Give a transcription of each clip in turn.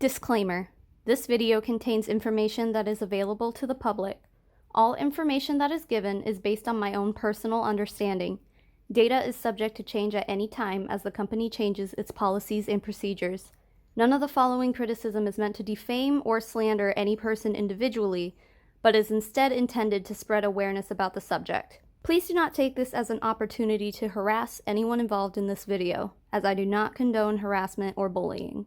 Disclaimer: this video contains information that is available to the public. All information that is given is based on my own personal understanding. Data is subject to change at any time as the company changes its policies and procedures. None of the following criticism is meant to defame or slander any person individually, but is instead intended to spread awareness about the subject. Please do not take this as an opportunity to harass anyone involved in this video, as I do not condone harassment or bullying.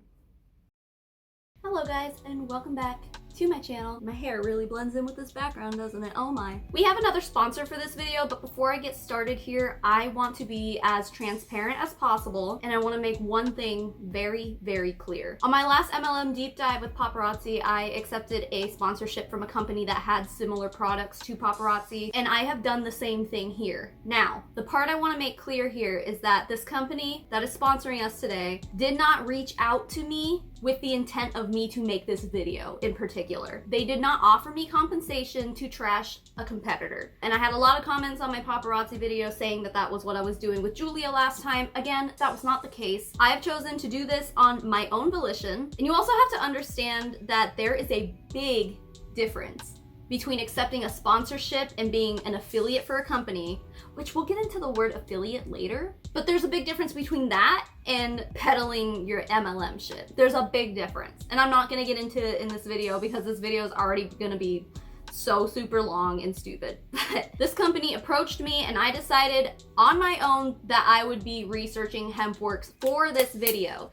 Hello guys, and welcome back to my channel. My hair really blends in with this background, doesn't it? Oh my. We have another sponsor for this video, but before I get started here, I want to be as transparent as possible, and I want to make one thing very, very clear. On my last MLM deep dive with Paparazzi, I accepted a sponsorship from a company that had similar products to Paparazzi, and I have done the same thing here. Now, the part I want to make clear here is that this company that is sponsoring us today did not reach out to me with the intent of me to make this video in particular. They did not offer me compensation to trash a competitor. And I had a lot of comments on my Paparazzi video saying that that was what I was doing with Julia last time. Again, that was not the case. I have chosen to do this on my own volition. And you also have to understand that there is a big difference between accepting a sponsorship and being an affiliate for a company, which we'll get into the word affiliate later, but there's a big difference between that and peddling your MLM shit. There's a big difference, and I'm not gonna get into it in this video because this video is already gonna be so super long and stupid. This company approached me and I decided on my own that I would be researching Hempworx for this video.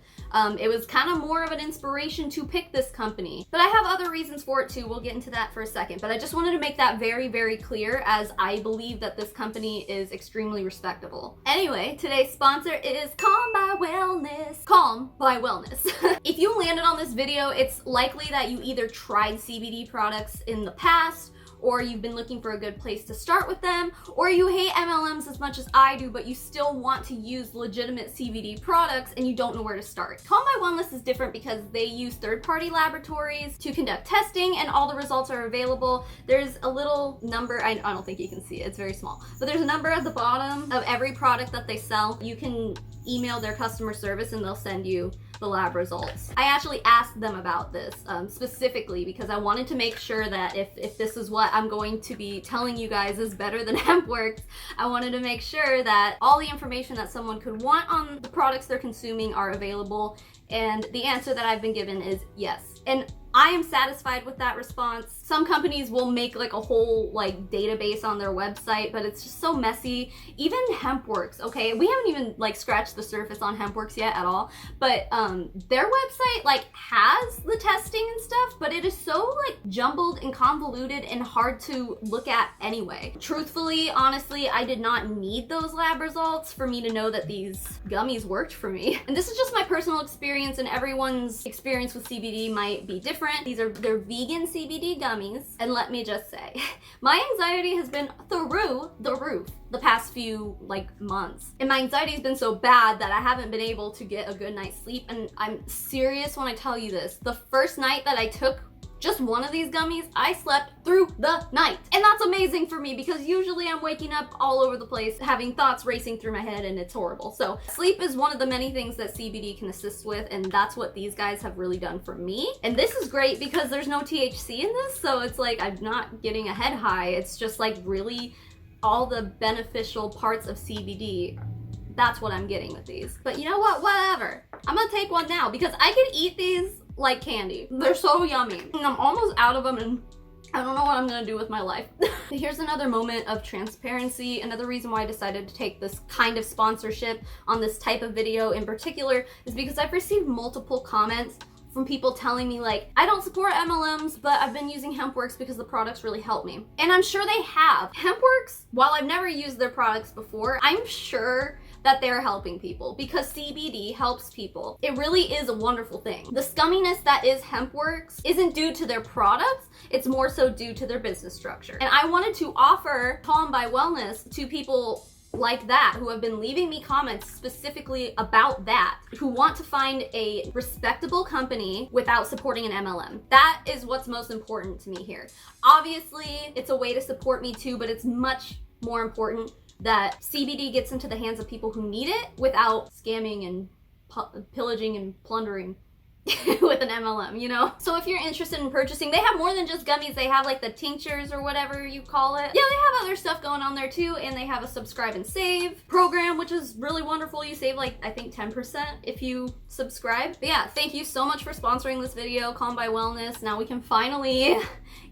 It was kind of more of an inspiration to pick this company, but I have other reasons for it too. We'll get into that for a second, but I just wanted to make that very, very clear as I believe that this company is extremely respectable. Anyway, today's sponsor is Calm by Wellness. Calm by Wellness. If you landed on this video, it's likely that you either tried CBD products in the past, or you've been looking for a good place to start with them, or you hate MLMs as much as I do, but you still want to use legitimate CBD products and you don't know where to start. Calm by Wellness is different because they use third-party laboratories to conduct testing and all the results are available. There's a little number, I don't think you can see it, it's very small, but there's a number at the bottom of every product that they sell. You can email their customer service and they'll send you the lab results. I actually asked them about this specifically because I wanted to make sure that if this is what I'm going to be telling you guys is better than Hempworx, I wanted to make sure that all the information that someone could want on the products they're consuming are available, and the answer that I've been given is yes. And I am satisfied with that response. Some companies will make like a whole like database on their website, but it's just so messy. Even Hempworx, okay, we haven't even like scratched the surface on Hempworx yet at all, but their website like has the testing and stuff, but it is so like jumbled and convoluted and hard to look at anyway. Truthfully, honestly, I did not need those lab results for me to know that these gummies worked for me. And this is just my personal experience, and everyone's experience with CBD might be different. They're vegan CBD gummies, and let me just say, my anxiety has been through the roof the past few like months, and my anxiety has been so bad that I haven't been able to get a good night's sleep. And I'm serious when I tell you this. The first night that I took just one of these gummies, I slept through the night. And that's amazing for me because usually I'm waking up all over the place, having thoughts racing through my head, and it's horrible. So sleep is one of the many things that CBD can assist with, and that's what these guys have really done for me. And this is great because there's no THC in this, so it's like I'm not getting a head high. It's just like really all the beneficial parts of CBD. That's what I'm getting with these. But you know what? Whatever. I'm gonna take one now because I can eat these like candy. They're so yummy. And I'm almost out of them and I don't know what I'm gonna do with my life. Here's another moment of transparency. Another reason why I decided to take this kind of sponsorship on this type of video in particular is because I've received multiple comments from people telling me like, I don't support MLMs, but I've been using Hempworx because the products really help me. And I'm sure they have. Hempworx, while I've never used their products before, I'm sure that they're helping people because CBD helps people. It really is a wonderful thing. The scumminess that is Hempworx isn't due to their products, it's more so due to their business structure. And I wanted to offer Calm by Wellness to people like that who have been leaving me comments specifically about that, who want to find a respectable company without supporting an MLM. That is what's most important to me here. Obviously, it's a way to support me too, but it's much more important that CBD gets into the hands of people who need it without scamming and pillaging and plundering with an MLM, you know? So if you're interested in purchasing, they have more than just gummies. They have like the tinctures or whatever you call it. Yeah, they have other stuff going on there too, and they have a subscribe and save program, which is really wonderful. You save like, I think 10% if you subscribe. But yeah, thank you so much for sponsoring this video, Calm by Wellness. Now we can finally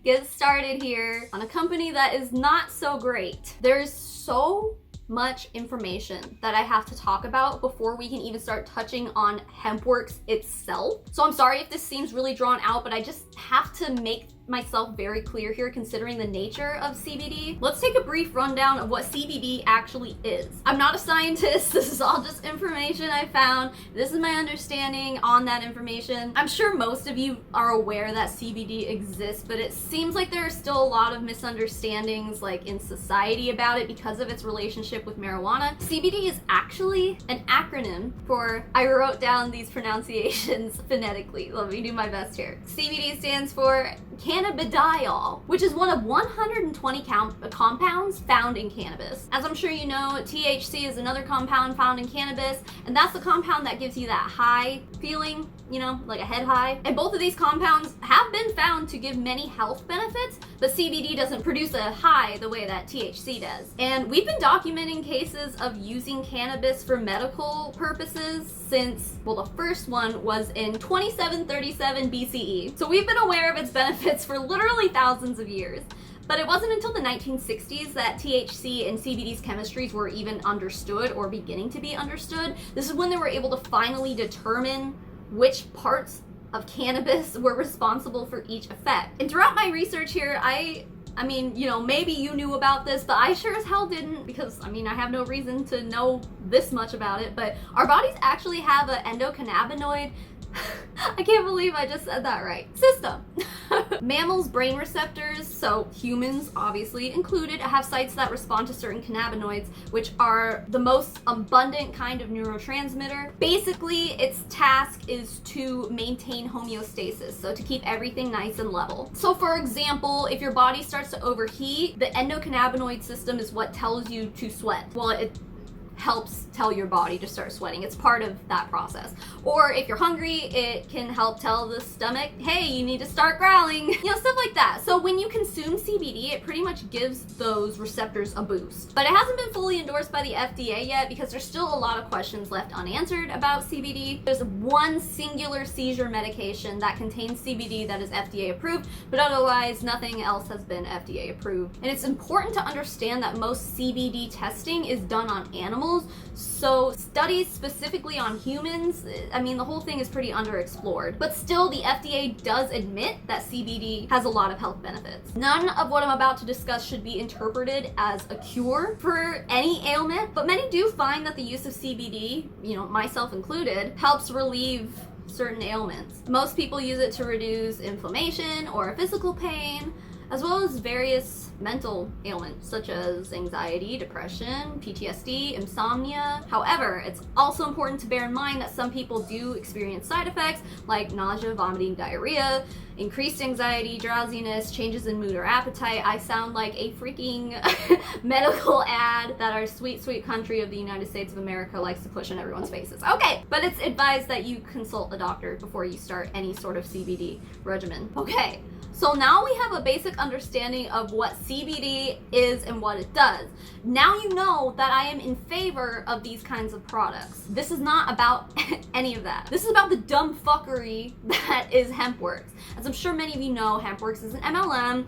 get started here on a company that is not so great. There's so much information that I have to talk about before we can even start touching on Hempworx itself. So I'm sorry if this seems really drawn out, but I just have to make myself very clear here considering the nature of CBD. Let's take a brief rundown of what CBD actually is. I'm not a scientist. This is all just information I found. This is my understanding on that information. I'm sure most of you are aware that CBD exists, but it seems like there are still a lot of misunderstandings like in society about it because of its relationship with marijuana. CBD is actually an acronym for, I wrote down these pronunciations phonetically. Let me do my best here. CBD stands for cannabidiol, which is one of 120 compounds found in cannabis. As I'm sure you know, THC is another compound found in cannabis, and that's the compound that gives you that high feeling, you know, like a head high. And both of these compounds have been found to give many health benefits, but CBD doesn't produce a high the way that THC does. And we've been documenting cases of using cannabis for medical purposes since, well, the first one was in 2737 BCE. So we've been aware of its benefits for literally thousands of years. But it wasn't until the 1960s that THC and CBD's chemistries were even understood or beginning to be understood. This is when they were able to finally determine which parts of cannabis were responsible for each effect. And throughout my research here, I mean, you know, maybe you knew about this, but I sure as hell didn't because, I mean, I have no reason to know this much about it, but our bodies actually have an endocannabinoid I can't believe I just said that right. System. Mammals' brain receptors, so humans obviously included, have sites that respond to certain cannabinoids, which are the most abundant kind of neurotransmitter. Basically, its task is to maintain homeostasis, so to keep everything nice and level. So for example, if your body starts to overheat, the endocannabinoid system is what tells you to sweat. Well, it helps tell your body to start sweating. It's part of that process. Or if you're hungry, it can help tell the stomach, hey, you need to start growling. You know, stuff like that. So when you consume CBD, it pretty much gives those receptors a boost. But it hasn't been fully endorsed by the FDA yet because there's still a lot of questions left unanswered about CBD. There's one singular seizure medication that contains CBD that is FDA approved, but otherwise nothing else has been FDA approved. And it's important to understand that most CBD testing is done on animals. So studies specifically on humans, I mean, the whole thing is pretty underexplored. But still, the FDA does admit that CBD has a lot of health benefits. None of what I'm about to discuss should be interpreted as a cure for any ailment, but many do find that the use of CBD, you know, myself included, helps relieve certain ailments. Most people use it to reduce inflammation or physical pain, as well as various mental ailments such as anxiety, depression, PTSD, insomnia. However, it's also important to bear in mind that some people do experience side effects like nausea, vomiting, diarrhea, increased anxiety, drowsiness, changes in mood or appetite. I sound like a freaking medical ad that our sweet, sweet country of the United States of America likes to push in everyone's faces. Okay, but it's advised that you consult a doctor before you start any sort of CBD regimen. Okay. So now we have a basic understanding of what CBD is and what it does. Now you know that I am in favor of these kinds of products. This is not about any of that. This is about the dumb fuckery that is Hempworx. As I'm sure many of you know, Hempworx is an MLM,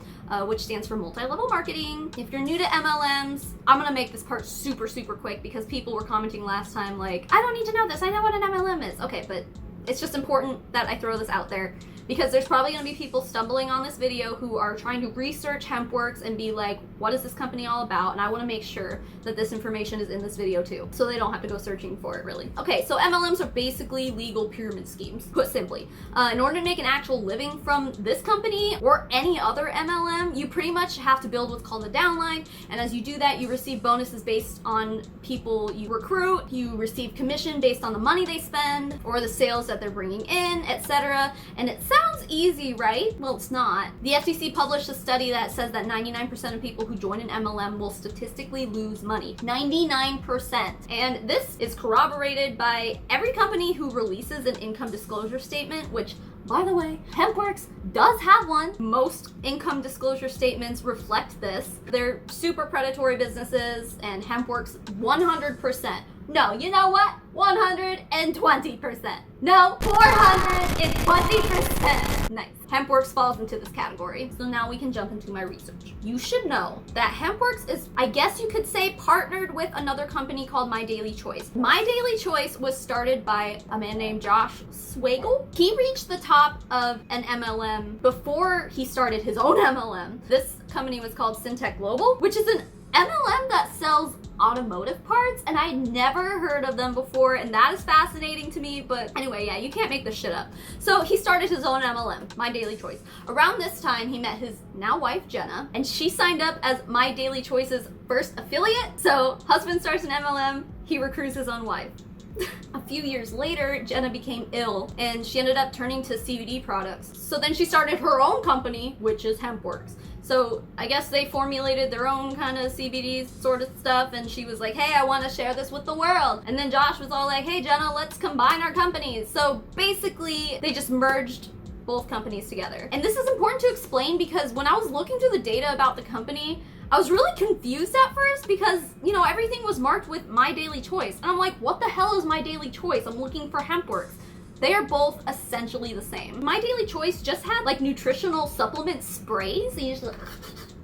which stands for multi-level marketing. If you're new to MLMs, I'm gonna make this part super, super quick because people were commenting last time like, I don't need to know this, I know what an MLM is. Okay, but it's just important that I throw this out there because there's probably going to be people stumbling on this video who are trying to research Hempworx and be like, what is this company all about? And I want to make sure that this information is in this video too, so they don't have to go searching for it really. Okay, so MLMs are basically legal pyramid schemes, put simply. In order to make an actual living from this company or any other MLM, you pretty much have to build what's called a downline, and as you do that, you receive bonuses based on people you recruit, you receive commission based on the money they spend or the sales that they're bringing in, etc. And it Sounds easy, right? Well, it's not. The FTC published a study that says that 99% of people who join an MLM will statistically lose money. 99%. And this is corroborated by every company who releases an income disclosure statement, which, by the way, Hempworx does have one. Most income disclosure statements reflect this. They're super predatory businesses, and Hempworx 100%. No, you know what? 120%. No, 420%. Nice. Hempworx falls into this category. So now we can jump into my research. You should know that Hempworx is, I guess you could say, partnered with another company called My Daily Choice. My Daily Choice was started by a man named Josh Swagel. He reached the top of an MLM before he started his own MLM. This company was called Syntech Global, which is an MLM that sells automotive parts, and I never heard of them before, and that is fascinating to me. But anyway, yeah, you can't make this shit up. So he started his own MLM, My Daily Choice. Around this time, he met his now wife, Jenna, and she signed up as My Daily Choice's first affiliate. So husband starts an MLM, he recruits his own wife. A few years later, Jenna became ill, and she ended up turning to CBD products. So then she started her own company, which is Hempworx. So I guess they formulated their own kind of CBD sort of stuff, and she was like, hey, I want to share this with the world. And then Josh was all like, hey, Jenna, let's combine our companies. So basically, they just merged both companies together. And this is important to explain because when I was looking through the data about the company, I was really confused at first because, you know, everything was marked with My Daily Choice. And I'm like, what the hell is My Daily Choice? I'm looking for Hempworx. They are both essentially the same. My Daily Choice just had like nutritional supplement sprays. You just like,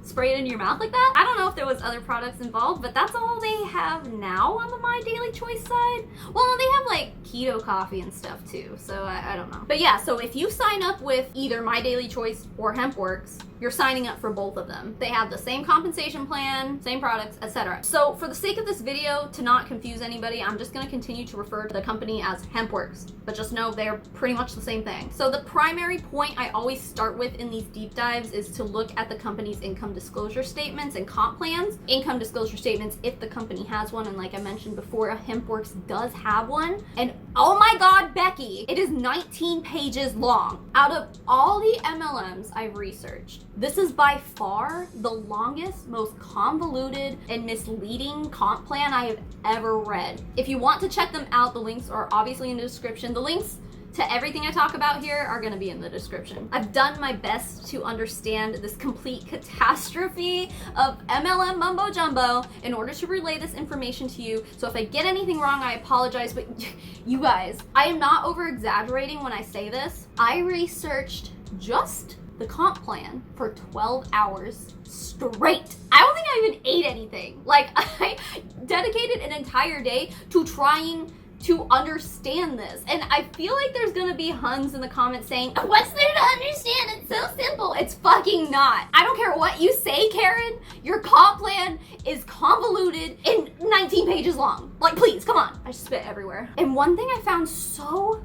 spray it into your mouth like that. I don't know if there was other products involved, but that's all they have now on the My Daily Choice side. Well, they have like keto coffee and stuff too, so I don't know. But yeah, so if you sign up with either My Daily Choice or Hempworx, you're signing up for both of them. They have the same compensation plan, same products, etc. So for the sake of this video, to not confuse anybody, I'm just gonna continue to refer to the company as Hempworx, but just know they're pretty much the same thing. So the primary point I always start with in these deep dives is to look at the company's income disclosure statements and comp plans. Income disclosure statements if the company has one, and like I mentioned before, Hempworx does have one. And oh my god, Becky, it is 19 pages long. Out of all the MLMs I've researched, this is by far the longest, most convoluted, and misleading comp plan I have ever read. If you want to check them out, the links are obviously in the description. The links to everything I talk about here are going to be in the description. I've done my best to understand this complete catastrophe of MLM mumbo jumbo in order to relay this information to you. So if I get anything wrong, I apologize, but you guys, I am not over exaggerating when I say this. I researched just the comp plan for 12 hours straight. I don't think I even ate anything. Like, I dedicated an entire day to trying to understand this. And I feel like there's gonna be Huns in the comments saying, what's there to understand? It's so simple. It's fucking not. I don't care what you say, Karen. Your comp plan is convoluted and 19 pages long. Like, please, come on. I spit everywhere. And one thing I found so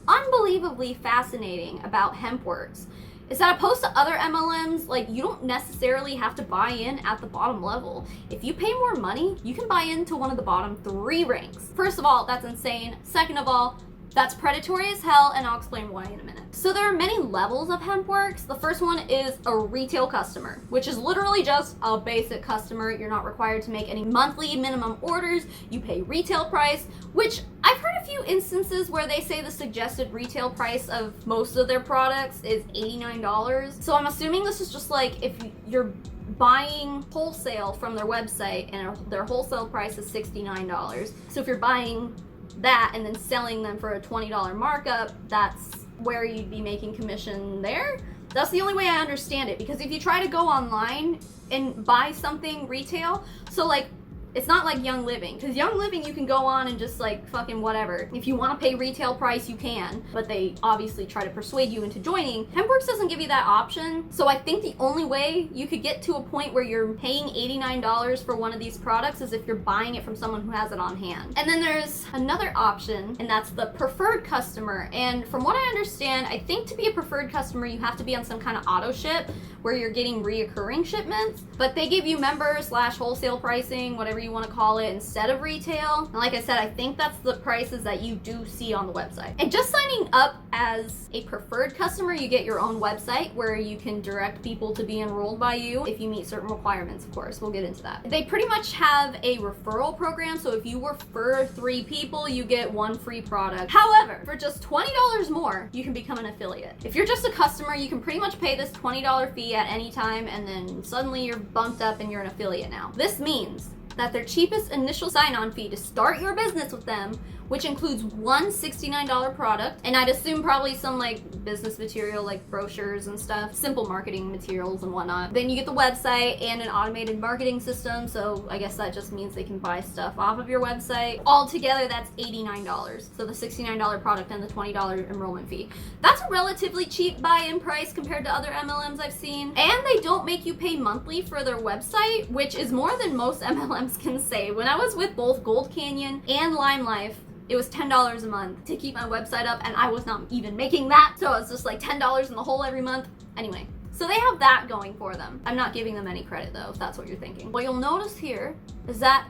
unbelievably fascinating about Hempworx is that opposed to other MLMs, like, you don't necessarily have to buy in at the bottom level. If you pay more money, you can buy into one of the bottom 3 ranks. First of all, that's insane. Second of all, that's predatory as hell, and I'll explain why in a minute. So there are many levels of Hempworx. The first one is a retail customer, which is literally just a basic customer. You're not required to make any monthly minimum orders. You pay retail price, which I've heard a few instances where they say the suggested retail price of most of their products is $89. So I'm assuming this is just like if you're buying wholesale from their website and their wholesale price is $69. So if you're buying that and then selling them for a $20 markup, that's where you'd be making commission there. That's the only way I understand it, because if you try to go online and buy something retail, so like, it's not like Young Living, because Young Living you can go on and just like fucking whatever. If you want to pay retail price, you can, but they obviously try to persuade you into joining. Hempworx doesn't give you that option, so I think the only way you could get to a point where you're paying $89 for one of these products is if you're buying it from someone who has it on hand. And then there's another option, and that's the preferred customer. And from what I understand, I think to be a preferred customer, you have to be on some kind of auto ship, where you're getting reoccurring shipments, but they give you member/wholesale pricing, whatever you want to call it, instead of retail. And like I said, I think that's the prices that you do see on the website. And just signing up as a preferred customer, you get your own website where you can direct people to be enrolled by you if you meet certain requirements, of course. We'll get into that. They pretty much have a referral program, so if you refer 3 people, you get 1 free product. However, for just $20 more, you can become an affiliate. If you're just a customer, you can pretty much pay this $20 fee at any time, and then suddenly you're bumped up and you're an affiliate now. This means that their cheapest initial sign-on fee to start your business with them, which includes one $69 product, and I'd assume probably some like business material like brochures and stuff, simple marketing materials and whatnot. Then you get the website and an automated marketing system, so I guess that just means they can buy stuff off of your website. Altogether, that's $89. So the $69 product and the $20 enrollment fee. That's a relatively cheap buy-in price compared to other MLMs I've seen. And they don't make you pay monthly for their website, which is more than most MLMs can say. When I was with both Gold Canyon and Lime Life, it was $10 a month to keep my website up, and I was not even making that. So it's just like $10 in the hole every month. Anyway, so they have that going for them. I'm not giving them any credit though, if that's what you're thinking. What you'll notice here is that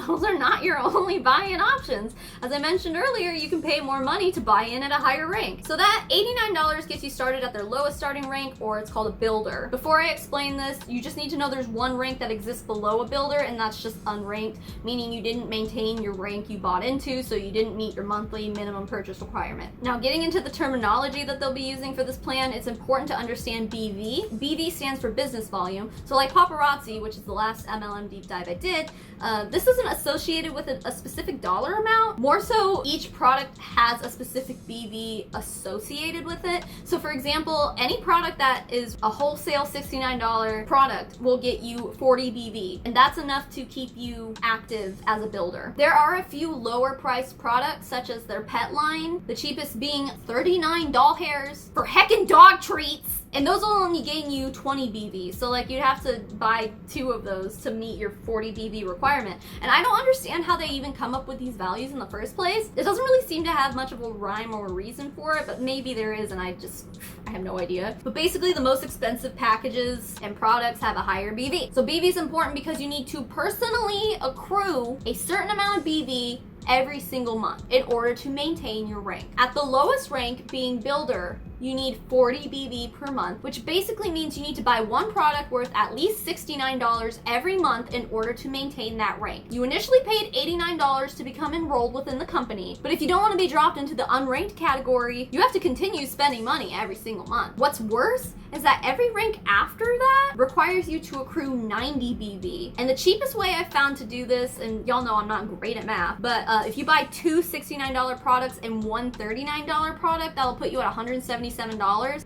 those are not your only buy-in options. As I mentioned earlier, you can pay more money to buy in at a higher rank. So that $89 gets you started at their lowest starting rank, or it's called a builder. Before I explain this, you just need to know there's one rank that exists below a builder, and that's just unranked, meaning you didn't maintain your rank you bought into, so you didn't meet your monthly minimum purchase requirement. Now, getting into the terminology that they'll be using for this plan, it's important to understand BV. BV stands for business volume. So like Paparazzi, which is the last MLM deep dive I did, this isn't associated with a specific dollar amount. More so, each product has a specific BV associated with it. So for example, any product that is a wholesale $69 product will get you 40 BV, and that's enough to keep you active as a builder. There are a few lower priced products, such as their pet line, the cheapest being 39 doll hairs for heckin' dog treats. And those will only gain you 20 BV. So like you'd have to buy 2 of those to meet your 40 BV requirement. And I don't understand how they even come up with these values in the first place. It doesn't really seem to have much of a rhyme or a reason for it, but maybe there is and I have no idea. But basically the most expensive packages and products have a higher BV. So BV is important because you need to personally accrue a certain amount of BV every single month in order to maintain your rank. At the lowest rank, being builder, you need 40 BV per month, which basically means you need to buy one product worth at least $69 every month in order to maintain that rank. You initially paid $89 to become enrolled within the company, but if you don't want to be dropped into the unranked category, you have to continue spending money every single month. What's worse is that every rank after that requires you to accrue 90 BV. And the cheapest way I've found to do this, and y'all know I'm not great at math, but if you buy 2 $69 products and one $39 product, that'll put you at $177.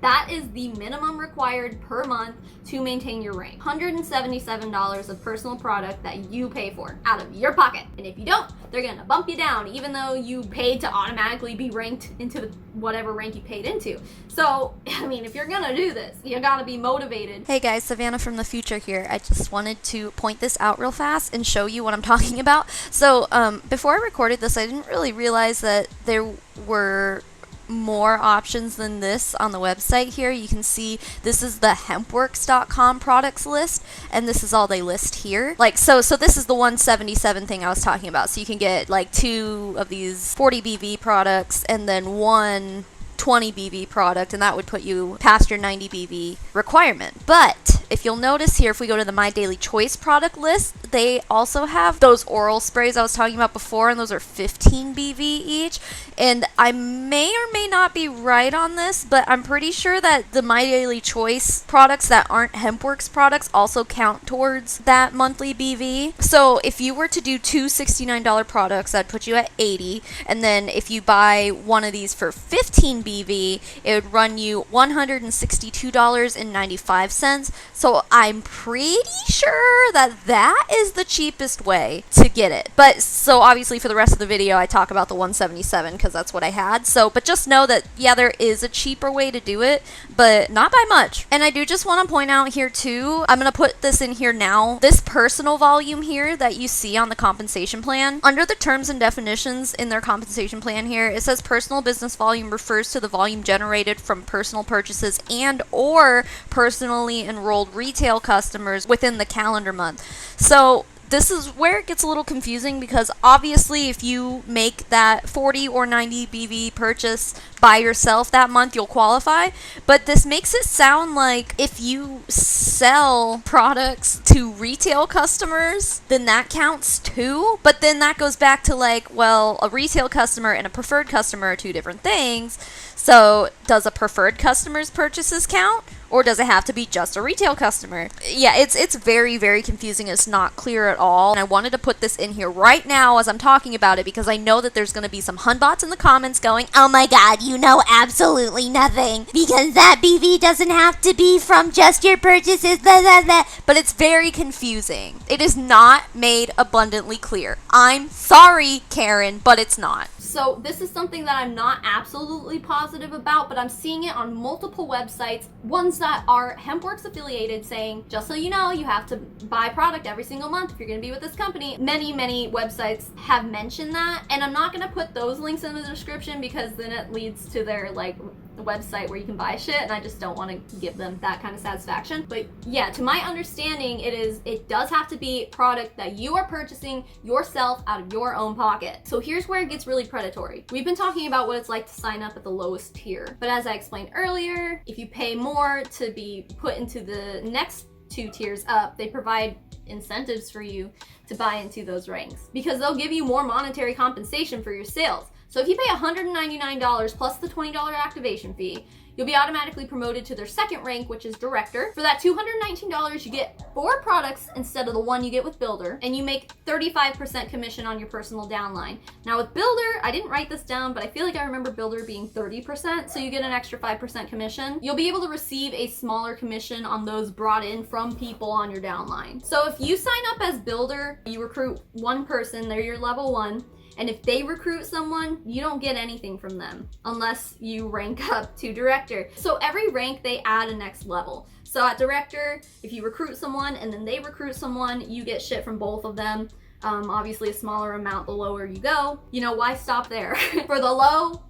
That is the minimum required per month to maintain your rank. $177 of personal product that you pay for out of your pocket. And if you don't, they're gonna bump you down, even though you paid to automatically be ranked into whatever rank you paid into. So, I mean, if you're gonna do this, you gotta be motivated. Hey guys, Savannah from the future here. I just wanted to point this out real fast and show you what I'm talking about. So, before I recorded this, I didn't really realize that there were more options than this on the website here. You can see this is the Hempworx.com products list, and this is all they list here. Like, so this is the 177 thing I was talking about. So you can get like 2 of these 40 BV products and then 1 20 BV product, and that would put you past your 90 BV requirement. But if you'll notice here, if we go to the My Daily Choice product list, they also have those oral sprays I was talking about before, and those are 15 BV each. And I may or may not be right on this, but I'm pretty sure that the My Daily Choice products that aren't Hempworx products also count towards that monthly BV. So if you were to do 2 $69 products, that'd put you at 80. And then if you buy one of these for 15 BV, it would run you $162.95. So So I'm pretty sure that that is the cheapest way to get it. But so obviously for the rest of the video, I talk about the 177 because that's what I had. So, but just know that, yeah, there is a cheaper way to do it, but not by much. And I do just want to point out here too, I'm going to put this in here now. This personal volume here that you see on the compensation plan, under the terms and definitions in their compensation plan here, it says personal business volume refers to the volume generated from personal purchases and or personally enrolled retail customers within the calendar month. So this is where it gets a little confusing, because obviously if you make that 40 or 90 BV purchase by yourself that month, you'll qualify. But this makes it sound like if you sell products to retail customers, then that counts too. But then that goes back to like, well, a retail customer and a preferred customer are two different things. So does a preferred customer's purchases count? Or does it have to be just a retail customer? Yeah, it's very, very confusing. It's not clear at all. And I wanted to put this in here right now as I'm talking about it, because I know that there's going to be some Hunbots in the comments going, oh my god, you know absolutely nothing, because that BV doesn't have to be from just your purchases, blah, blah, blah. But it's very confusing. It is not made abundantly clear. I'm sorry, Karen, but it's not. So this is something that I'm not absolutely positive about, but I'm seeing it on multiple websites, ones that are Hempworx affiliated, saying, just so you know, you have to buy product every single month if you're going to be with this company. Many websites have mentioned that, and I'm not going to put those links in the description because then it leads to their like the website where you can buy shit, and I just don't want to give them that kind of satisfaction. But yeah, to my understanding, it does have to be product that you are purchasing yourself out of your own pocket. So here's where it gets really predatory. We've been talking about what it's like to sign up at the lowest tier, but as I explained earlier, if you pay more to be put into the next two tiers up, they provide incentives for you to buy into those ranks because they'll give you more monetary compensation for your sales. So if you pay $199 plus the $20 activation fee, you'll be automatically promoted to their second rank, which is Director. For that $219, you get 4 products instead of the one you get with Builder, and you make 35% commission on your personal downline. Now with Builder, I didn't write this down, but I feel like I remember Builder being 30%, so you get an extra 5% commission. You'll be able to receive a smaller commission on those brought in from people on your downline. So if you sign up as Builder, you recruit one person, they're your level 1, and if they recruit someone, you don't get anything from them unless you rank up to Director. So every rank, they add a next level. So at Director, if you recruit someone and then they recruit someone, you get shit from both of them. Obviously a smaller amount the lower you go. You know, why stop there? For the low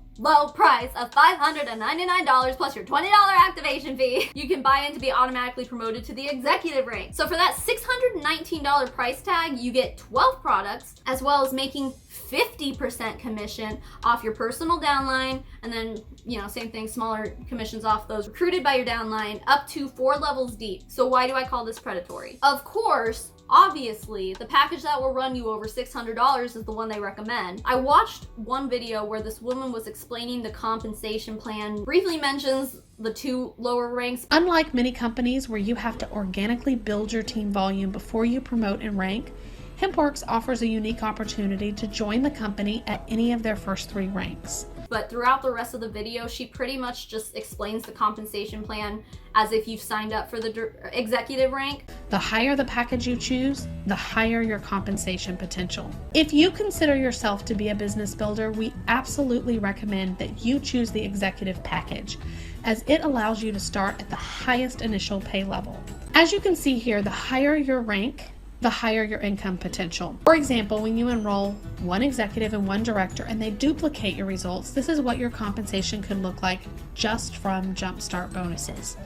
price of $599 plus your $20 activation fee, you can buy in to be automatically promoted to the executive rank. So for that $619 price tag, you get 12 products, as well as making 50% commission off your personal downline, and then, you know, same thing, smaller commissions off those recruited by your downline, up to 4 levels deep. So why do I call this predatory? Of course, obviously, the package that will run you over $600 is the one they recommend. I watched one video where this woman was explaining the compensation plan, briefly mentions the 2 lower ranks. Unlike many companies where you have to organically build your team volume before you promote and rank, Hempworx offers a unique opportunity to join the company at any of their first 3 ranks. But throughout the rest of the video, she pretty much just explains the compensation plan as if you've signed up for the executive rank. The higher the package you choose, the higher your compensation potential. If you consider yourself to be a business builder, we absolutely recommend that you choose the executive package, as it allows you to start at the highest initial pay level. As you can see here, the higher your rank, the higher your income potential. For example, when you enroll 1 executive and 1 director and they duplicate your results, this is what your compensation could look like just from jumpstart bonuses.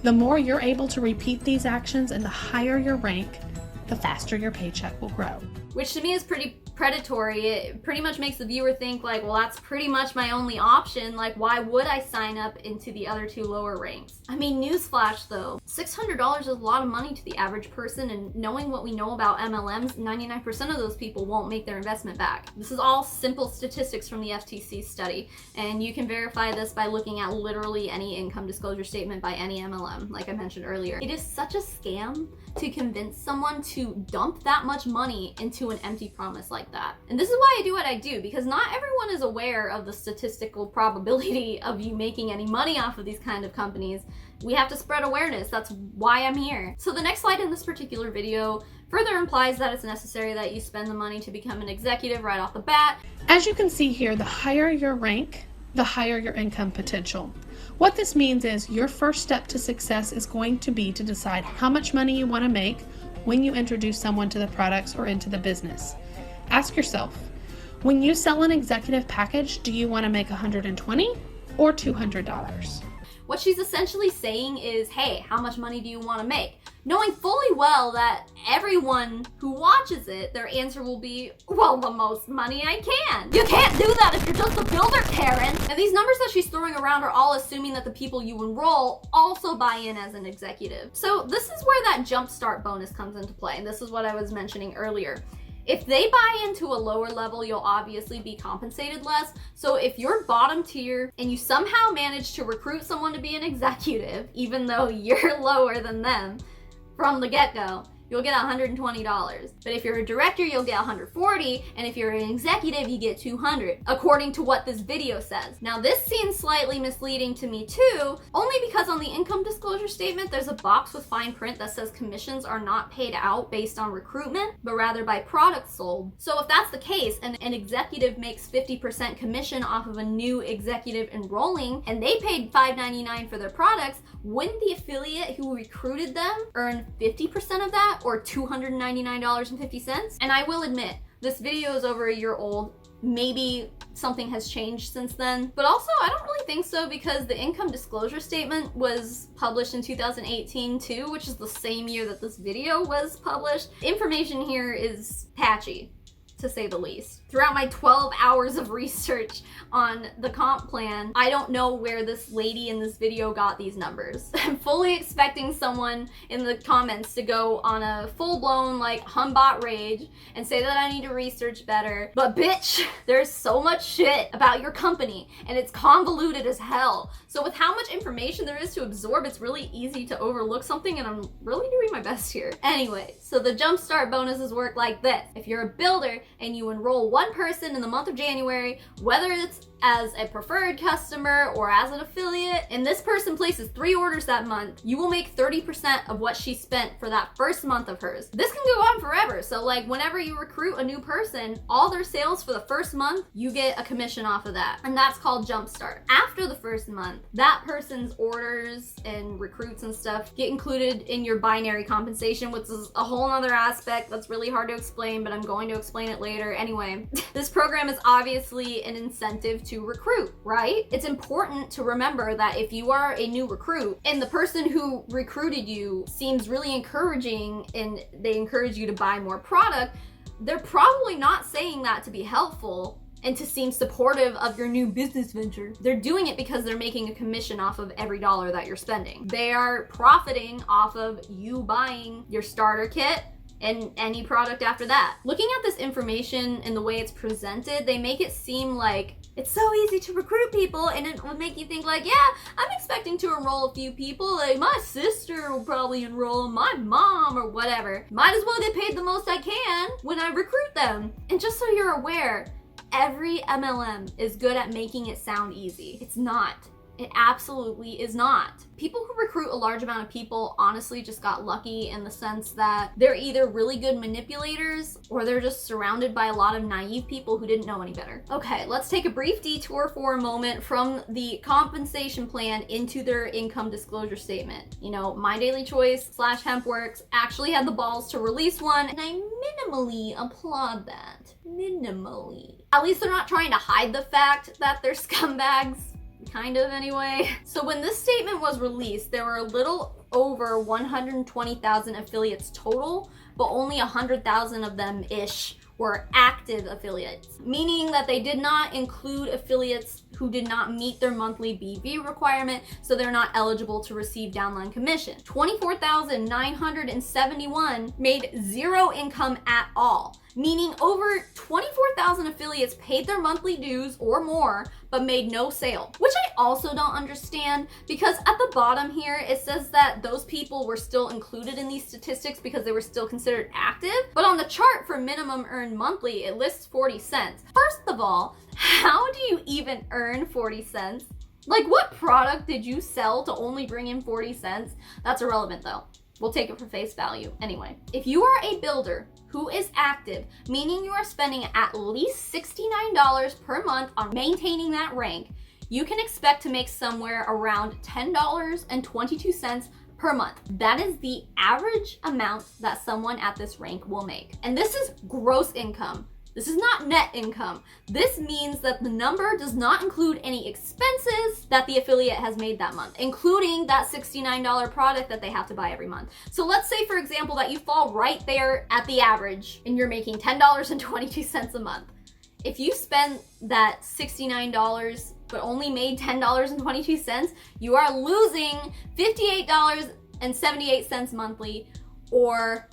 The more you're able to repeat these actions and the higher your rank, the faster your paycheck will grow. Which to me is pretty predatory. It pretty much makes the viewer think like, well, that's pretty much my only option. Like, why would I sign up into the other 2 lower ranks? I mean, newsflash though, $600 is a lot of money to the average person, and knowing what we know about MLMs, 99% of those people won't make their investment back. This is all simple statistics from the FTC study, and you can verify this by looking at literally any income disclosure statement by any MLM, like I mentioned earlier. It is such a scam to convince someone to dump that much money into an empty promise like like that. And this is why I do what I do, because not everyone is aware of the statistical probability of you making any money off of these kind of companies. We have to spread awareness. That's why I'm here. So the next slide in this particular video further implies that it's necessary that you spend the money to become an executive right off the bat. As you can see here, the higher your rank, the higher your income potential. What this means is your first step to success is going to be to decide how much money you want to make when you introduce someone to the products or into the business. Ask yourself, when you sell an executive package, do you want to make $120 or $200? What she's essentially saying is, hey, how much money do you want to make? Knowing fully well that everyone who watches it, their answer will be, well, the most money I can. You can't do that if you're just a builder, Karen. And these numbers that she's throwing around are all assuming that the people you enroll also buy in as an executive. So this is where that jumpstart bonus comes into play. And this is what I was mentioning earlier. If they buy into a lower level, you'll obviously be compensated less. So if you're bottom tier and you somehow manage to recruit someone to be an executive, even though you're lower than them from the get-go, you'll get $120. But if you're a director, you'll get $140, and if you're an executive, you get $200, according to what this video says. Now, this seems slightly misleading to me too, only because on the income disclosure statement, there's a box with fine print that says commissions are not paid out based on recruitment, but rather by products sold. So if that's the case, and an executive makes 50% commission off of a new executive enrolling, and they paid $5.99 for their products, wouldn't the affiliate who recruited them earn 50% of that, or $299.50? And I will admit, this video is over a year old. Maybe something has changed since then, but also I don't really think so, because the income disclosure statement was published in 2018 too, which is the same year that this video was published. Information here is patchy, to say the least. Throughout my 12 hours of research on the comp plan, I don't know where this lady in this video got these numbers. I'm fully expecting someone in the comments to go on a full-blown like Hunbot rage and say that I need to research better. But bitch, there's so much shit about your company and it's convoluted as hell. So with how much information there is to absorb, it's really easy to overlook something, and I'm really doing my best here. Anyway, so the jumpstart bonuses work like this. If you're a builder and you enroll one person in the month of January, whether it's as a preferred customer or as an affiliate, and this person places 3 orders that month, you will make 30% of what she spent for that first month of hers. This can go on forever. So like whenever you recruit a new person, all their sales for the first month, you get a commission off of that. And that's called jumpstart. After the first month, that person's orders and recruits and stuff get included in your binary compensation, which is a whole other aspect that's really hard to explain, but I'm going to explain it later. Anyway, this program is obviously an incentive to recruit, right? It's important to remember that if you are a new recruit and the person who recruited you seems really encouraging and they encourage you to buy more product, they're probably not saying that to be helpful and to seem supportive of your new business venture. They're doing it because they're making a commission off of every dollar that you're spending. They are profiting off of you buying your starter kit and any product after that. Looking at this information and the way it's presented, they make it seem like it's so easy to recruit people, and it would make you think like, yeah, I'm expecting to enroll a few people. Like my sister will probably enroll, my mom or whatever. Might as well get paid the most I can when I recruit them. And just so you're aware, every MLM is good at making it sound easy. It's not. It absolutely is not. People who recruit a large amount of people honestly just got lucky in the sense that they're either really good manipulators or they're just surrounded by a lot of naive people who didn't know any better. Okay, let's take a brief detour for a moment from the compensation plan into their income disclosure statement. You know, My Daily Choice / Hempworx actually had the balls to release one, and I minimally applaud that. Minimally. At least they're not trying to hide the fact that they're scumbags. Kind of, anyway. So when this statement was released, there were a little over 120,000 affiliates total, but only 100,000 of them-ish were active affiliates, meaning that they did not include affiliates who did not meet their monthly BV requirement, so they're not eligible to receive downline commission. 24,971 made zero income at all. meaning over 24,000 affiliates paid their monthly dues or more, but made no sale, which I also don't understand, because at the bottom here, it says that those people were still included in these statistics because they were still considered active, but on the chart for minimum earned monthly, it lists 40 cents. First of all, how do you even earn 40 cents? Like, what product did you sell to only bring in 40 cents? That's irrelevant though. We'll take it for face value. Anyway, if you are a builder who is active, meaning you are spending at least $69 per month on maintaining that rank, you can expect to make somewhere around $10.22 per month. That is the average amount that someone at this rank will make. And this is gross income. This is not net income. This means that the number does not include any expenses that the affiliate has made that month, including that $69 product that they have to buy every month. So let's say, for example, that you fall right there at the average and you're making $10.22 a month. If you spend that $69 but only made $10.22, you are losing $58.78 monthly, or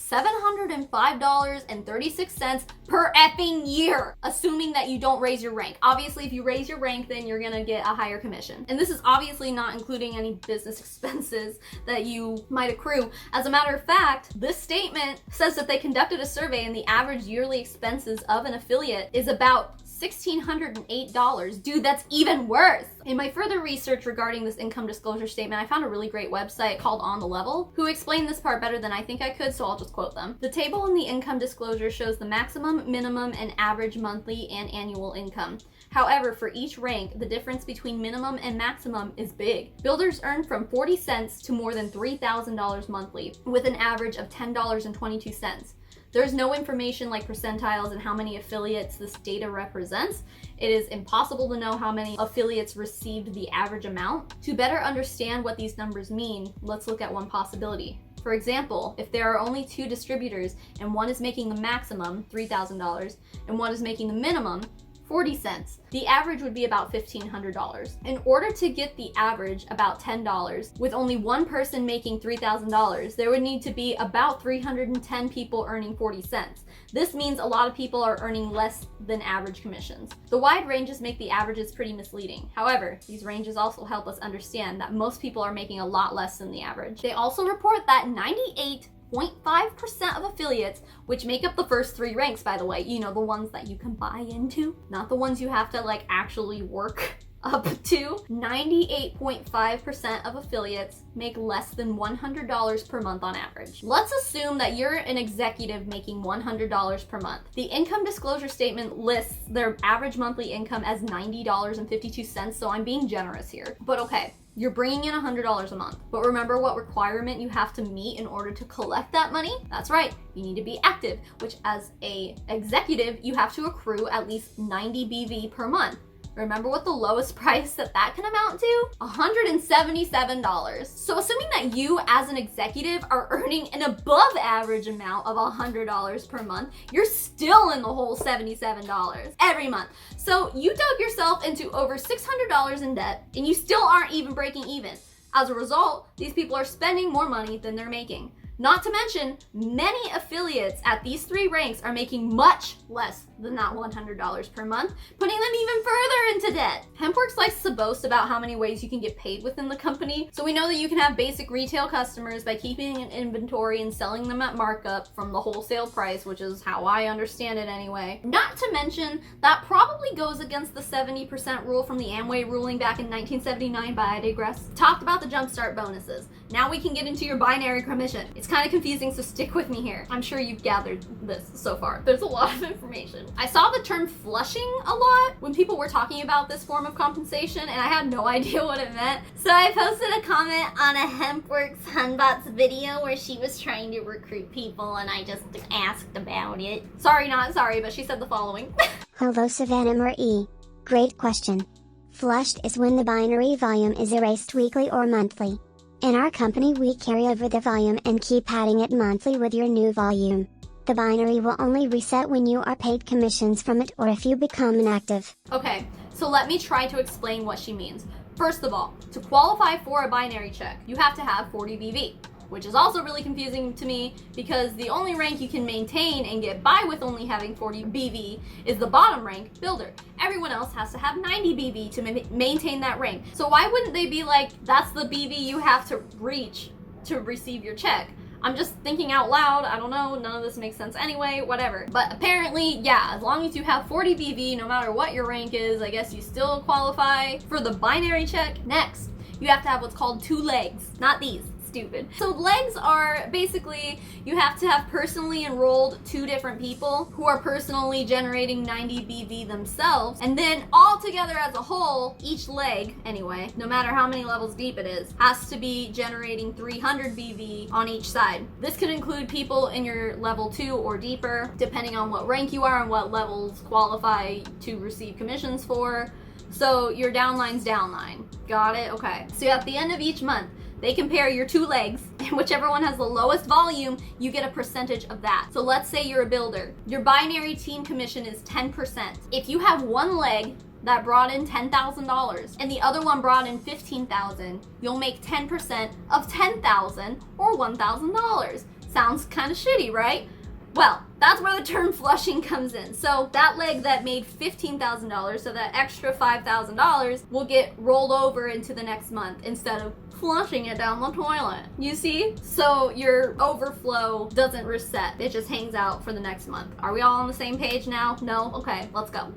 $705.36 per effing year, assuming that you don't raise your rank. Obviously, if you raise your rank, then you're gonna get a higher commission. And this is obviously not including any business expenses that you might accrue. As a matter of fact, this statement says that they conducted a survey and the average yearly expenses of an affiliate is about $1,608. Dude, that's even worse. In my further research regarding this income disclosure statement, I found a really great website called On the Level, who explained this part better than I think I could, so I'll just quote them. The table in the income disclosure shows the maximum, minimum, and average monthly and annual income. However, for each rank, the difference between minimum and maximum is big. Builders earn from 40 cents to more than $3,000 monthly, with an average of $10.22. There's no information like percentiles and how many affiliates this data represents. It is impossible to know how many affiliates received the average amount. To better understand what these numbers mean, let's look at one possibility. For example, if there are only 2 distributors and one is making the maximum, $3,000, and one is making the minimum, 40 cents, the average would be about $1,500. In order to get the average, about $10, with only one person making $3,000, there would need to be about 310 people earning 40 cents. This means a lot of people are earning less than average commissions. The wide ranges make the averages pretty misleading. However, these ranges also help us understand that most people are making a lot less than the average. They also report that 98.5% of affiliates, which make up the first 3 ranks, by the way, you know, the ones that you can buy into, not the ones you have to like actually work up to. 98.5% of affiliates make less than $100 per month on average. Let's assume that you're an executive making $100 per month. The income disclosure statement lists their average monthly income as $90.52, so I'm being generous here. But okay, you're bringing in $100 a month. But remember what requirement you have to meet in order to collect that money? That's right, you need to be active, which as a executive, you have to accrue at least 90 BV per month. Remember what the lowest price that can amount to? $177. So assuming that you as an executive are earning an above average amount of $100 per month, you're still in the whole $77 every month. So you dug yourself into over $600 in debt and you still aren't even breaking even. As a result, these people are spending more money than they're making. Not to mention, many affiliates at these 3 ranks are making much less than that $100 per month, putting them even further into debt. Hempworx likes to boast about how many ways you can get paid within the company, so we know that you can have basic retail customers by keeping an inventory and selling them at markup from the wholesale price, which is how I understand it anyway. Not to mention, that probably goes against the 70% rule from the Amway ruling back in 1979, but I digress. Talked about the jumpstart bonuses. Now we can get into your binary commission. It's kind of confusing, so stick with me here. I'm sure you've gathered this so far. There's a lot of information. I saw the term flushing a lot when people were talking about this form of compensation, and I had no idea what it meant. So I posted a comment on a Hempworx Hunbot's video where she was trying to recruit people, and I just asked about it. Sorry, not sorry, but she said the following. Hello Savannah Mhra. Great question. Flushed is when the binary volume is erased weekly or monthly. In our company we carry over the volume and keep adding it monthly with your new volume. The binary will only reset when you are paid commissions from it or if you become inactive. Okay, so let me try to explain what she means. First of all, to qualify for a binary check, you have to have 40 BV. which is also really confusing to me because the only rank you can maintain and get by with only having 40 BV is the bottom rank, builder. Everyone else has to have 90 BV to maintain that rank. So why wouldn't they be like, that's the BV you have to reach to receive your check? I'm just thinking out loud. I don't know. None of this makes sense anyway. Whatever. But apparently, yeah, as long as you have 40 BV, no matter what your rank is, I guess you still qualify for the binary check. Next, you have to have what's called 2 legs. Not these. Stupid. So legs are basically, you have to have personally enrolled 2 different people who are personally generating 90 BV themselves, and then all together as a whole, each leg, anyway, no matter how many levels deep it is, has to be generating 300 BV on each side. This could include people in your level 2 or deeper, depending on what rank you are and what levels qualify to receive commissions for. So your downline's downline. Got it? Okay. So at the end of each month, they compare your 2 legs, and whichever one has the lowest volume, you get a percentage of that. So let's say you're a builder. Your binary team commission is 10%. If you have one leg that brought in $10,000 and the other one brought in $15,000, you'll make 10% of $10,000 or $1,000. Sounds kind of shitty, right? Well, that's where the term flushing comes in. So that leg that made $15,000, so that extra $5,000 will get rolled over into the next month instead of flushing it down the toilet. You see? So your overflow doesn't reset. It just hangs out for the next month. Are we all on the same page now? No? Okay, let's go.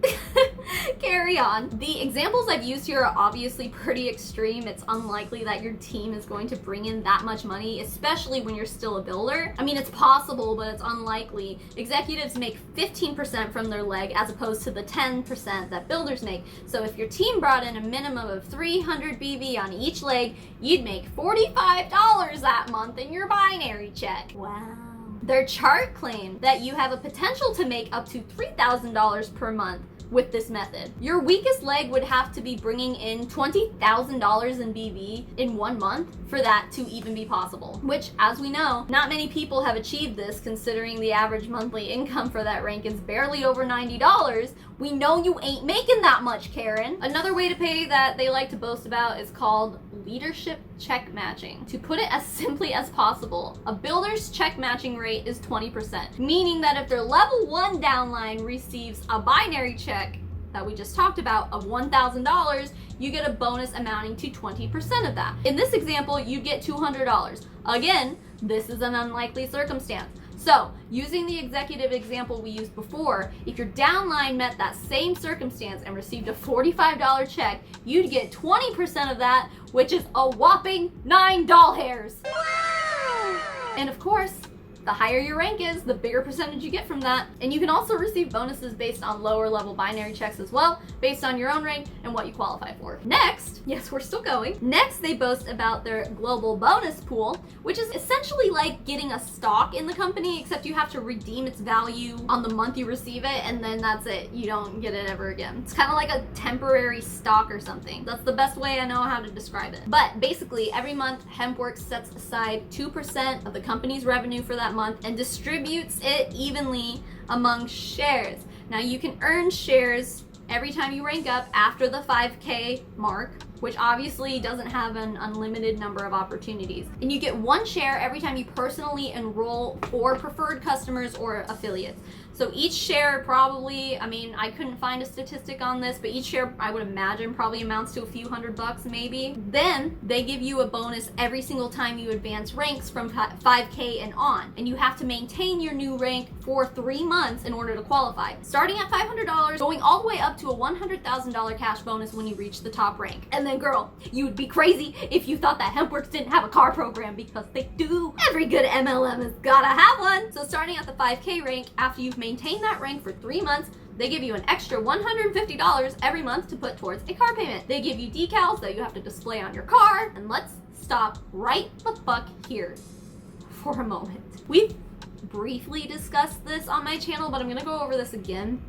Carry on. The examples I've used here are obviously pretty extreme. It's unlikely that your team is going to bring in that much money, especially when you're still a builder. I mean, it's possible, but it's unlikely. Executives make 15% from their leg as opposed to the 10% that builders make. So if your team brought in a minimum of 300 BV on each leg, you'd make $45 that month in your binary check. Wow. Their chart claimed that you have a potential to make up to $3,000 per month with this method. Your weakest leg would have to be bringing in $20,000 in BV in 1 month for that to even be possible, which, as we know, not many people have achieved this considering the average monthly income for that rank is barely over $90. We know you ain't making that much, Karen. Another way to pay that they like to boast about is called leadership check matching. To put it as simply as possible, a builder's check matching rate is 20%, meaning that if their level 1 downline receives a binary check that we just talked about of $1,000, you get a bonus amounting to 20% of that. In this example, you get $200. Again, this is an unlikely circumstance. So, using the executive example we used before, if your downline met that same circumstance and received a $45 check, you'd get 20% of that, which is a whopping 9 doll hairs. Wow! And of course, the higher your rank is, the bigger percentage you get from that. And you can also receive bonuses based on lower level binary checks as well, based on your own rank and what you qualify for. Next, yes, we're still going. Next, they boast about their global bonus pool, which is essentially like getting a stock in the company, except you have to redeem its value on the month you receive it, and then that's it. You don't get it ever again. It's kind of like a temporary stock or something. That's the best way I know how to describe it. But basically, every month, Hempworx sets aside 2% of the company's revenue for that month and distributes it evenly among shares. Now you can earn shares every time you rank up after the 5K mark, which obviously doesn't have an unlimited number of opportunities. And you get 1 share every time you personally enroll for preferred customers or affiliates. So each share probably, I mean, I couldn't find a statistic on this, but each share I would imagine probably amounts to a few $100 maybe. Then they give you a bonus every single time you advance ranks from 5K and on. And you have to maintain your new rank for 3 months in order to qualify. Starting at $500, going all the way up to a $100,000 cash bonus when you reach the top rank. And then girl, you would be crazy if you thought that Hempworx didn't have a car program, because they do. Every good MLM has gotta have one. So starting at the 5K rank, after you've maintained that rank for 3 months, they give you an extra $150 every month to put towards a car payment. They give you decals that you have to display on your car. And let's stop right the fuck here for a moment. We've briefly discussed this on my channel, but I'm gonna go over this again.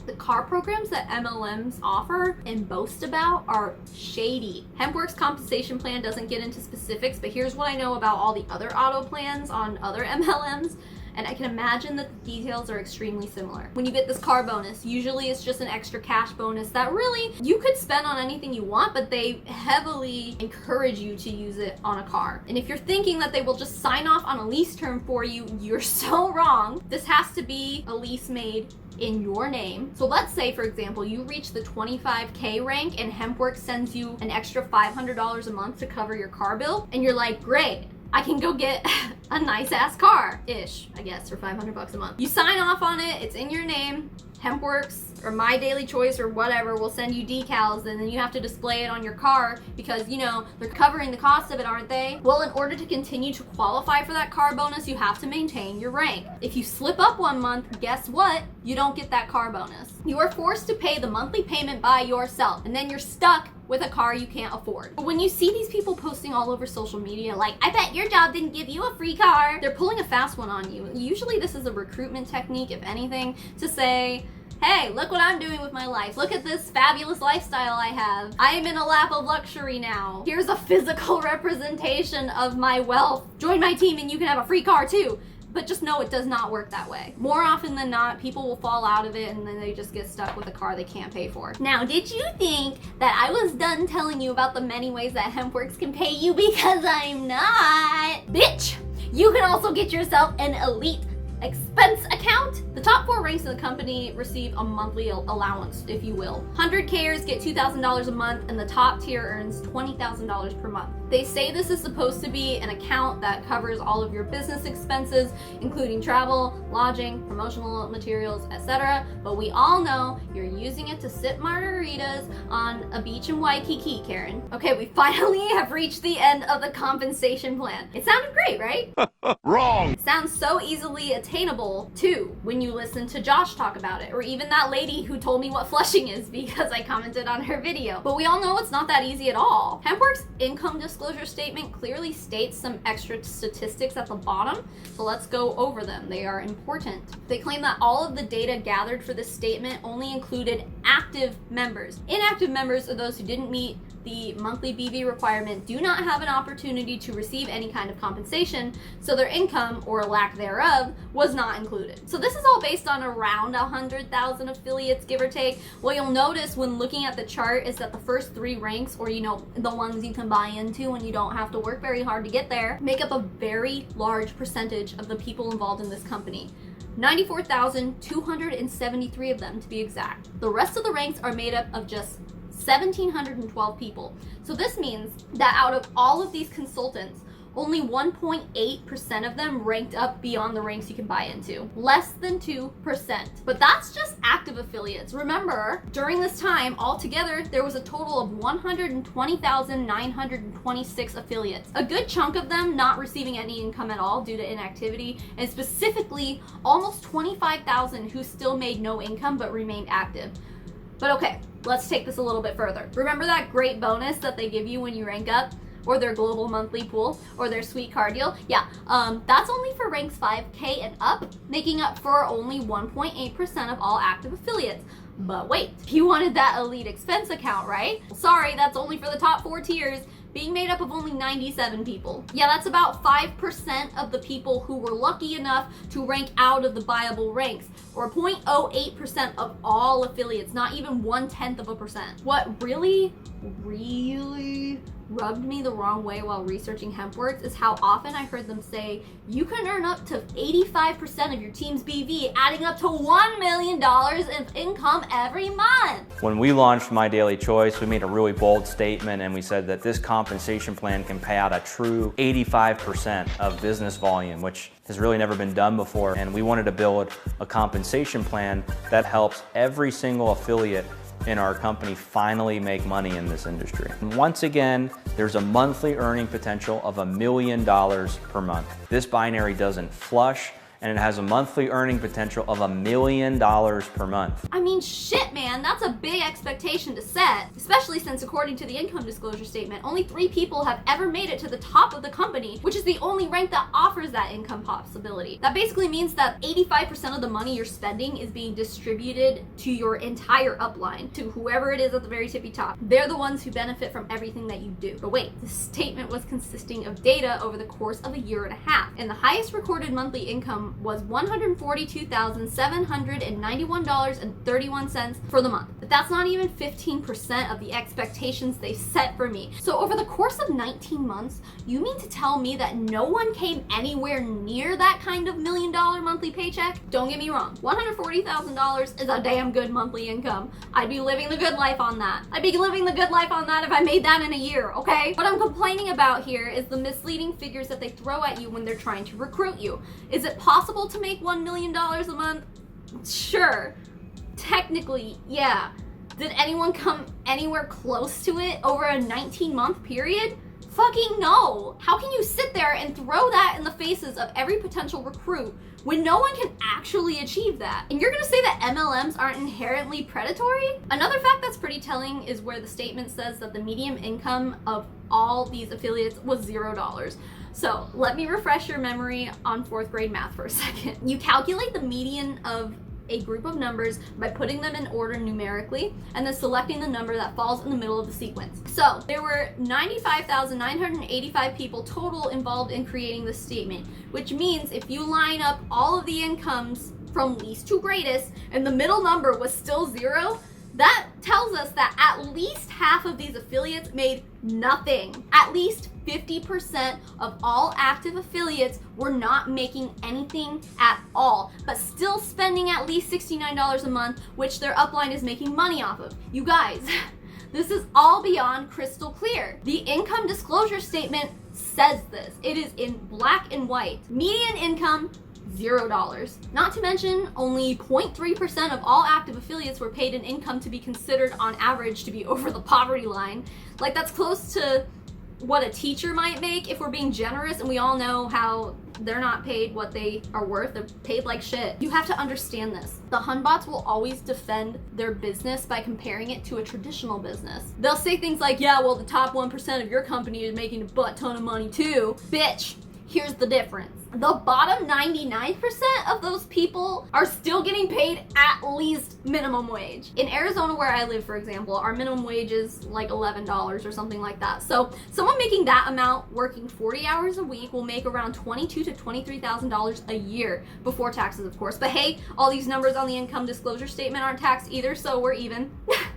The car programs that MLMs offer and boast about are shady. Hempworx Compensation Plan doesn't get into specifics, but here's what I know about all the other auto plans on other MLMs. and I can imagine that the details are extremely similar. When you get this car bonus, usually it's just an extra cash bonus that really you could spend on anything you want, but they heavily encourage you to use it on a car. And if you're thinking that they will just sign off on a lease term for you, you're so wrong. This has to be a lease made in your name. So let's say, for example, you reach the 25K rank and Hempworx sends you an extra $500 a month to cover your car bill, and you're like, great, I can go get a nice ass car-ish, I guess, for $500 a month. You sign off on it, it's in your name. Hempworx or My Daily Choice or whatever will send you decals, and then you have to display it on your car because, you know, they're covering the cost of it, aren't they? Well, in order to continue to qualify for that car bonus, you have to maintain your rank. If you slip up one month, guess what? You don't get that car bonus. You are forced to pay the monthly payment by yourself, and then you're stuck with a car you can't afford. But when you see these people posting all over social media like, I bet your job didn't give you a free car, they're pulling a fast one on you. Usually this is a recruitment technique, if anything, to say, hey, look what I'm doing with my life. Look at this fabulous lifestyle I have. I am in a lap of luxury now. Here's a physical representation of my wealth. Join my team and you can have a free car too. But just know it does not work that way. More often than not, people will fall out of it and then they just get stuck with a car they can't pay for. Now, did you think that I was done telling you about the many ways that Hempworx can pay you? Because I'm not. Bitch! You can also get yourself an elite expense account. The top 4 ranks of the company receive a monthly allowance, if you will. 100Kers get $2,000 a month, and the top tier earns $20,000 per month. They say this is supposed to be an account that covers all of your business expenses, including travel, lodging, promotional materials, etc. But we all know you're using it to sip margaritas on a beach in Waikiki, Karen. Okay, we finally have reached the end of the compensation plan. It sounded great, right? Wrong! Sounds so easily attainable, too, when you listen to Josh talk about it, or even that lady who told me what flushing is because I commented on her video. But we all know it's not that easy at all. Hempworx income disclosure statement clearly states some extra statistics at the bottom, so let's go over them. They are important. They claim that all of the data gathered for this statement only included active members. Inactive members are those who didn't meet the monthly BV requirement, do not have an opportunity to receive any kind of compensation, so their income, or lack thereof, was not included. So this is all based on around 100,000 affiliates, give or take. What you'll notice when looking at the chart is that the first 3 ranks, or you know, the ones you can buy into when you don't have to work very hard to get there, make up a very large percentage of the people involved in this company. 94,273 of them to be exact. The rest of the ranks are made up of just 1,712 people. So this means that out of all of these consultants, only 1.8% of them ranked up beyond the ranks you can buy into. Less than 2%. But that's just active affiliates. Remember, during this time, altogether, there was a total of 120,926 affiliates. A good chunk of them not receiving any income at all due to inactivity, and specifically almost 25,000 who still made no income but remained active. But okay, let's take this a little bit further. Remember that great bonus that they give you when you rank up? Or their global monthly pool, or their sweet car deal? Yeah, that's only for ranks 5K and up, making up for only 1.8% of all active affiliates. But wait, you wanted that elite expense account, right? Sorry, that's only for the top 4 tiers, being made up of only 97 people. Yeah, that's about 5% of the people who were lucky enough to rank out of the buyable ranks, or 0.08% of all affiliates, not even 1/10%. What really rubbed me the wrong way while researching Hempworx is how often I heard them say, you can earn up to 85% of your team's BV, adding up to $1 million in income every month. When we launched My Daily Choice, we made a really bold statement and we said that this compensation plan can pay out a true 85% of business volume, which has really never been done before. And we wanted to build a compensation plan that helps every single affiliate in our company finally make money in this industry. And once again, there's a monthly earning potential of $1 million per month. This binary doesn't flush, and it has a monthly earning potential of $1 million per month. I mean, shit, man, that's a big expectation to set, especially since according to the income disclosure statement, only 3 people have ever made it to the top of the company, which is the only rank that offers that income possibility. That basically means that 85% of the money you're spending is being distributed to your entire upline, to whoever it is at the very tippy top. They're the ones who benefit from everything that you do. But wait, the statement was consisting of data over the course of a year and a half, and the highest recorded monthly income income was $142,791.31 for the month. But that's not even 15% of the expectations they set for me. So over the course of 19 months, you mean to tell me that no one came anywhere near that kind of $1 million monthly paycheck? Don't get me wrong, $140,000 is a damn good monthly income. I'd be living the good life on that. I'd be living the good life on that if I made that in a year, okay? What I'm complaining about here is the misleading figures that they throw at you when they're trying to recruit you. Is it possible to make $1 million a month? Sure. Technically, yeah. Did anyone come anywhere close to it over a 19-month period? Fucking no. How can you sit there and throw that in the faces of every potential recruit when no one can actually achieve that? And you're gonna say that MLMs aren't inherently predatory? Another fact that's pretty telling is where the statement says that the median income of all these affiliates was $0. So let me refresh your memory on 4th grade math for a second. You calculate the median of a group of numbers by putting them in order numerically and then selecting the number that falls in the middle of the sequence. So there were 95,985 people total involved in creating this statement, which means if you line up all of the incomes from least to greatest and the middle number was still 0, that tells us that at least half of these affiliates made nothing. At least 50% of all active affiliates were not making anything at all, but still spending at least $69 a month, which their upline is making money off of. You guys, this is all beyond crystal clear. The income disclosure statement says this. It is in black and white. Median income, $0. Not to mention, only 0.3% of all active affiliates were paid an income to be considered on average to be over the poverty line. Like, that's close to what a teacher might make if we're being generous, and we all know how they're not paid what they are worth. They're paid like shit. You have to understand this. The Hunbots will always defend their business by comparing it to a traditional business. They'll say things like, yeah, well, the top 1% of your company is making a butt ton of money too. Bitch, here's the difference. The bottom 99% of those people are still getting paid at least minimum wage. In Arizona, where I live, for example, our minimum wage is like $11 or something like that. So someone making that amount working 40 hours a week will make around $22,000 to $23,000 a year before taxes, of course. But hey, all these numbers on the income disclosure statement aren't taxed either, so we're even.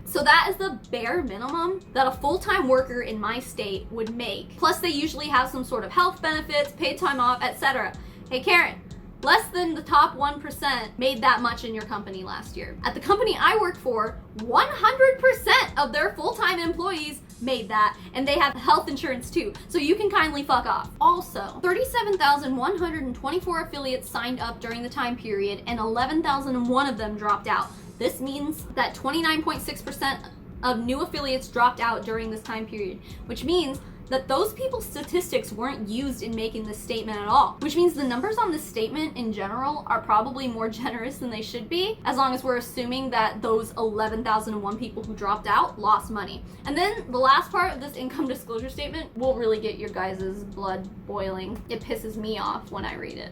So that is the bare minimum that a full-time worker in my state would make. Plus they usually have some sort of health benefits, paid time off, etc. Hey Karen, less than the top 1% made that much in your company last year. At the company I work for, 100% of their full-time employees made that, and they have health insurance too, so you can kindly fuck off. Also, 37,124 affiliates signed up during the time period, and 11,001 of them dropped out. This means that 29.6% of new affiliates dropped out during this time period, which means that those people's statistics weren't used in making this statement at all, which means the numbers on this statement in general are probably more generous than they should be, as long as we're assuming that those 11,001 people who dropped out lost money. And then the last part of this income disclosure statement will really get your guys' blood boiling. It pisses me off when I read it.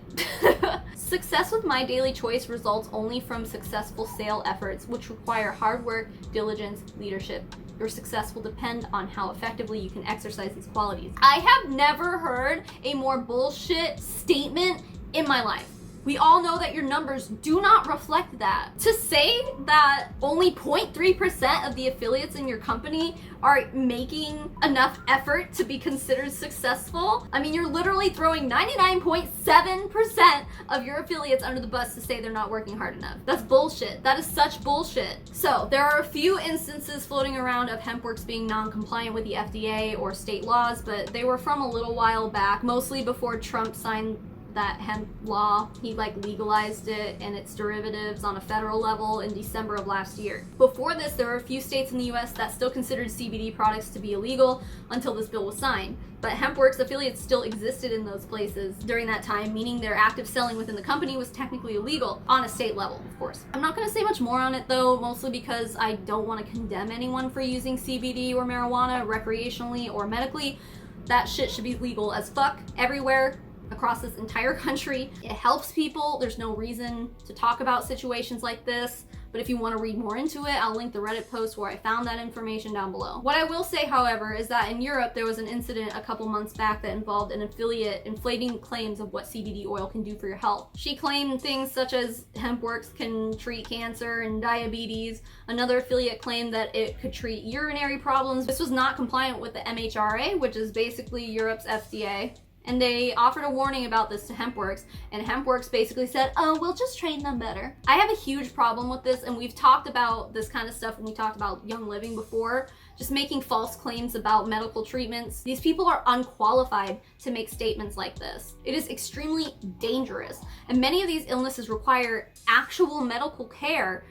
Success with My Daily Choice results only from successful sale efforts, which require hard work, diligence, leadership. Your success will depend on how effectively you can exercise these qualities. I have never heard a more bullshit statement in my life. We all know that your numbers do not reflect that. To say that only 0.3% of the affiliates in your company are making enough effort to be considered successful, I mean, you're literally throwing 99.7% of your affiliates under the bus to say they're not working hard enough. That's bullshit. That is such bullshit. So there are a few instances floating around of Hempworx being non-compliant with the FDA or state laws, but they were from a little while back, mostly before Trump signed that hemp law. He legalized it and its derivatives on a federal level in December of last year. Before this, there were a few states in the US that still considered CBD products to be illegal until this bill was signed. But Hempworx affiliates still existed in those places during that time, meaning their active selling within the company was technically illegal on a state level, of course. I'm not going to say much more on it though, mostly because I don't want to condemn anyone for using CBD or marijuana recreationally or medically. That shit should be legal as fuck everywhere across this entire country. It helps people. There's no reason to talk about situations like this, but if you want to read more into it, I'll link the Reddit post where I found that information down below. What I will say, however, is that in Europe there was an incident a couple months back that involved an affiliate inflating claims of what CBD oil can do for your health. She claimed things such as Hempworx can treat cancer and diabetes. Another affiliate claimed that it could treat urinary problems. This was not compliant with the Mhra, which is basically Europe's FDA. And they offered a warning about this to Hempworx, and Hempworx basically said, oh, we'll just train them better. I have a huge problem with this, and we've talked about this kind of stuff when we talked about Young Living before, just making false claims about medical treatments. These people are unqualified to make statements like this. It is extremely dangerous, and many of these illnesses require actual medical care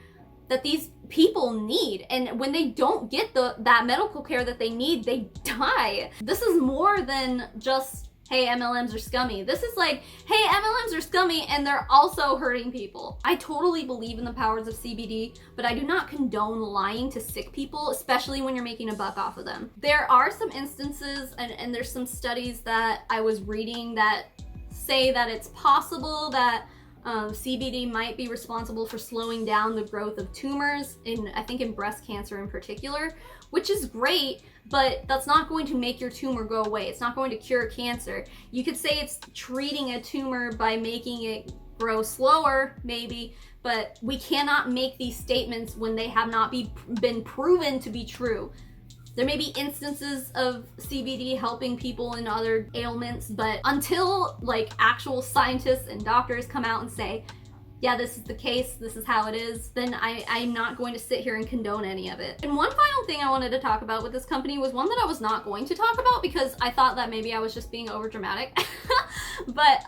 that these people need, and when they don't get that medical care that they need, they die. This is more than just, hey, MLMs are scummy. This is like, hey, MLMs are scummy and they're also hurting people. I totally believe in the powers of CBD, but I do not condone lying to sick people, especially when you're making a buck off of them. There are some instances, and there's some studies that I was reading that say that it's possible that CBD might be responsible for slowing down the growth of tumors, I think in breast cancer in particular, which is great, but that's not going to make your tumor go away. It's not going to cure cancer. You could say it's treating a tumor by making it grow slower, maybe, but we cannot make these statements when they have not been proven to be true. There may be instances of CBD helping people in other ailments, but until like actual scientists and doctors come out and say, yeah, this is the case, this is how it is, then I'm not going to sit here and condone any of it. And one final thing I wanted to talk about with this company was one that I was not going to talk about because I thought that maybe I was just being over dramatic. But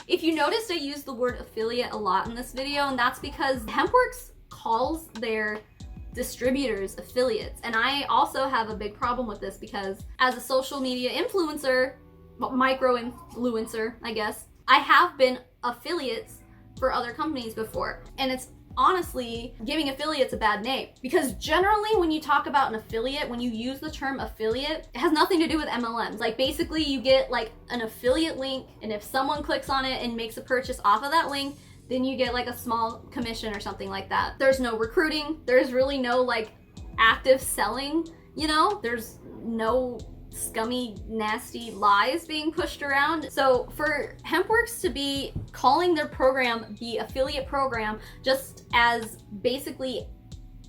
if you noticed, I used the word affiliate a lot in this video, and that's because Hempworx calls their distributors affiliates. And I also have a big problem with this because as a social media influencer, micro influencer, I guess, I have been affiliates for other companies before, and it's honestly giving affiliates a bad name, because generally when you talk about an affiliate, when you use the term affiliate, it has nothing to do with MLMs. Like basically you get like an affiliate link, and if someone clicks on it and makes a purchase off of that link, then you get like a small commission or something like that. There's no recruiting, there's really no like active selling, you know, there's no scummy, nasty lies being pushed around. So for Hempworx to be calling their program the affiliate program, just as basically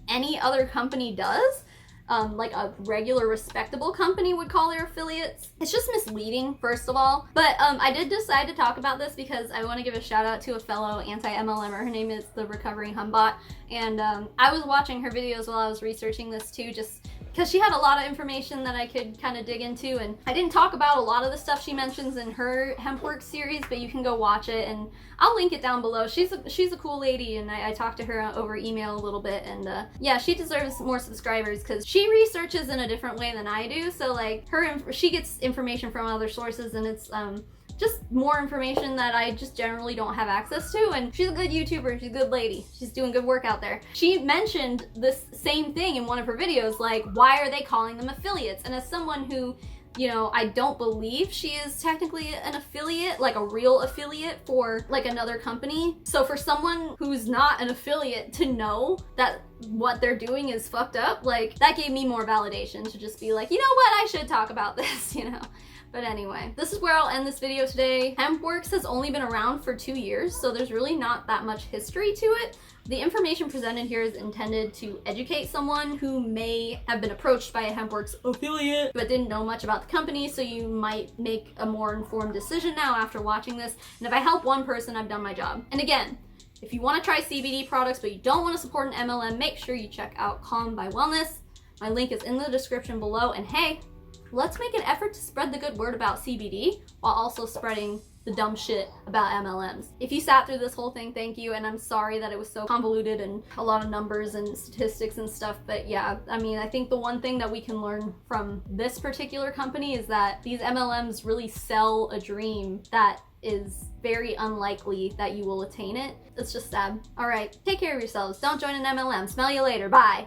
any other company does, like a regular respectable company would call their affiliates, it's just misleading, first of all. But I did decide to talk about this because I want to give a shout out to a fellow anti-mlmer. Her name is the Recovering Hunbot, and I was watching her videos while I was researching this too, just because she had a lot of information that I could kind of dig into, and I didn't talk about a lot of the stuff she mentions in her Hempworx series, but you can go watch it, and I'll link it down below. She's a cool lady, and I talked to her over email a little bit, and yeah, she deserves more subscribers because she researches in a different way than I do. So like she gets information from other sources, and it's just more information that I just generally don't have access to. And she's a good YouTuber, she's a good lady, she's doing good work out there. She mentioned this same thing in one of her videos, like, why are they calling them affiliates? And as someone who, you know, I don't believe she is technically an affiliate, like a real affiliate for like another company. So for someone who's not an affiliate to know that what they're doing is fucked up, like that gave me more validation to just be like, you know what, I should talk about this, you know? But anyway, this is where I'll end this video today. Hempworx has only been around for 2 years, so there's really not that much history to it. The information presented here is intended to educate someone who may have been approached by a Hempworx affiliate but didn't know much about the company, so you might make a more informed decision now after watching this. And if I help one person, I've done my job. And again, if you want to try CBD products but you don't want to support an MLM, make sure you check out Calm by Wellness. My link is in the description below, and hey, let's make an effort to spread the good word about CBD while also spreading the dumb shit about MLMs. If you sat through this whole thing, thank you, and I'm sorry that it was so convoluted and a lot of numbers and statistics and stuff, but yeah, I mean, I think the one thing that we can learn from this particular company is that these MLMs really sell a dream that is very unlikely that you will attain it. It's just sad. All right, take care of yourselves. Don't join an MLM. Smell you later. Bye.